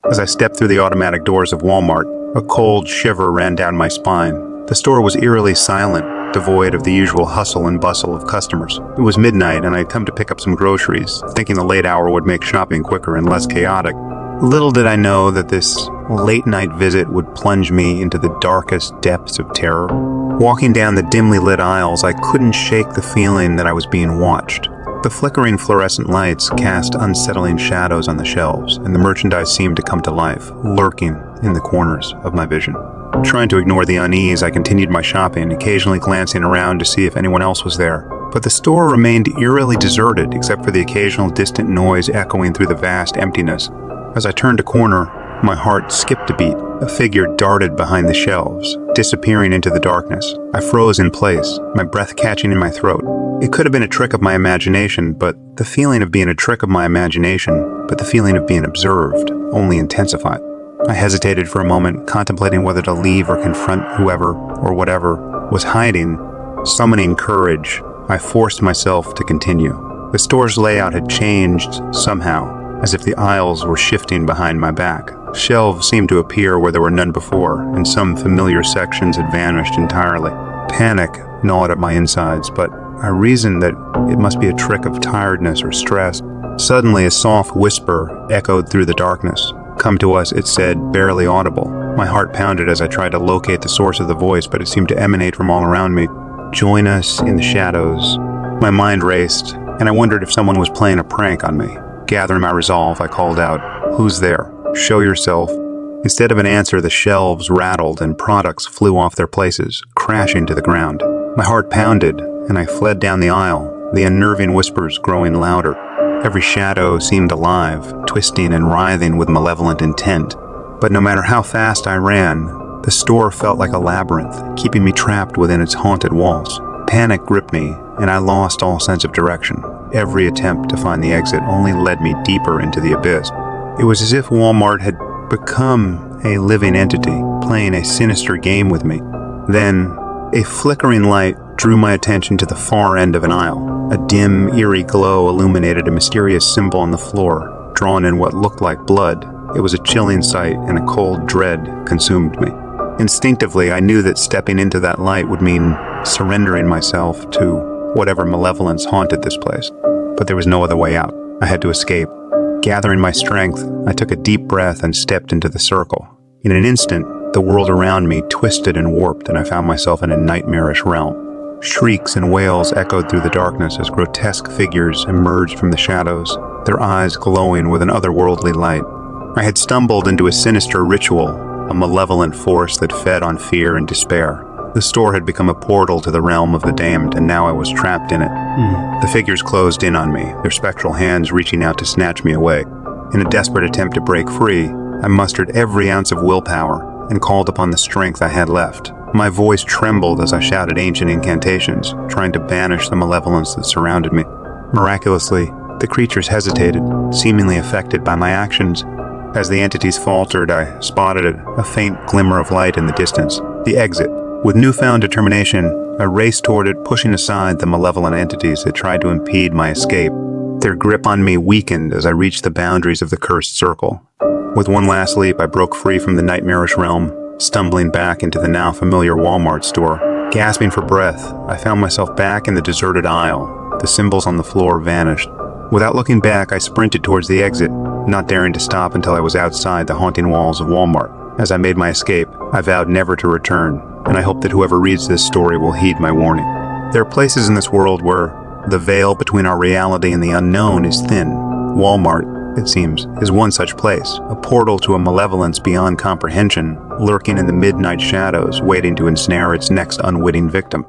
As I stepped through the automatic doors of Walmart, a cold shiver ran down my spine. The store was eerily silent, devoid of the usual hustle and bustle of customers. It was midnight and I had come to pick up some groceries, thinking the late hour would make shopping quicker and less chaotic. Little did I know that this late-night visit would plunge me into the darkest depths of terror. Walking down the dimly lit aisles, I couldn't shake the feeling that I was being watched. The flickering fluorescent lights cast unsettling shadows on the shelves, and the merchandise seemed to come to life, lurking in the corners of my vision. Trying to ignore the unease, I continued my shopping, occasionally glancing around to see if anyone else was there. But the store remained eerily deserted, except for the occasional distant noise echoing through the vast emptiness. As I turned a corner, my heart skipped a beat. A figure darted behind the shelves, disappearing into the darkness. I froze in place, my breath catching in my throat. It could have been a trick of my imagination, but the feeling of being observed only intensified. I hesitated for a moment, contemplating whether to leave or confront whoever or whatever was hiding. Summoning courage, I forced myself to continue. The store's layout had changed somehow, as if the aisles were shifting behind my back. Shelves seemed to appear where there were none before, and some familiar sections had vanished entirely. Panic gnawed at my insides, but I reasoned that it must be a trick of tiredness or stress. Suddenly, a soft whisper echoed through the darkness. "Come to us," it said, barely audible. My heart pounded as I tried to locate the source of the voice, but it seemed to emanate from all around me. "Join us in the shadows." My mind raced, and I wondered if someone was playing a prank on me. Gathering my resolve, I called out, "Who's there? Show yourself." Instead of an answer, the shelves rattled and products flew off their places, crashing to the ground. My heart pounded, and I fled down the aisle, the unnerving whispers growing louder. Every shadow seemed alive, twisting and writhing with malevolent intent. But no matter how fast I ran, the store felt like a labyrinth, keeping me trapped within its haunted walls. Panic gripped me, and I lost all sense of direction. Every attempt to find the exit only led me deeper into the abyss. It was as if Walmart had become a living entity, playing a sinister game with me. Then, a flickering light drew my attention to the far end of an aisle. A dim, eerie glow illuminated a mysterious symbol on the floor, drawn in what looked like blood. It was a chilling sight, and a cold dread consumed me. Instinctively, I knew that stepping into that light would mean surrendering myself to whatever malevolence haunted this place. But there was no other way out. I had to escape. Gathering my strength, I took a deep breath and stepped into the circle. In an instant, the world around me twisted and warped, and I found myself in a nightmarish realm. Shrieks and wails echoed through the darkness as grotesque figures emerged from the shadows, their eyes glowing with an otherworldly light. I had stumbled into a sinister ritual, a malevolent force that fed on fear and despair. The store had become a portal to the realm of the damned, and now I was trapped in it. The figures closed in on me, their spectral hands reaching out to snatch me away. In a desperate attempt to break free, I mustered every ounce of willpower and called upon the strength I had left. My voice trembled as I shouted ancient incantations, trying to banish the malevolence that surrounded me. Miraculously, the creatures hesitated, seemingly affected by my actions. As the entities faltered, I spotted a faint glimmer of light in the distance. The exit. With newfound determination, I raced toward it, pushing aside the malevolent entities that tried to impede my escape. Their grip on me weakened as I reached the boundaries of the cursed circle. With one last leap, I broke free from the nightmarish realm, stumbling back into the now familiar Walmart store. Gasping for breath, I found myself back in the deserted aisle. The symbols on the floor vanished. Without looking back, I sprinted towards the exit, not daring to stop until I was outside the haunting walls of Walmart. As I made my escape, I vowed never to return, and I hope that whoever reads this story will heed my warning. There are places in this world where the veil between our reality and the unknown is thin. Walmart, it seems, is one such place, a portal to a malevolence beyond comprehension, lurking in the midnight shadows, waiting to ensnare its next unwitting victim.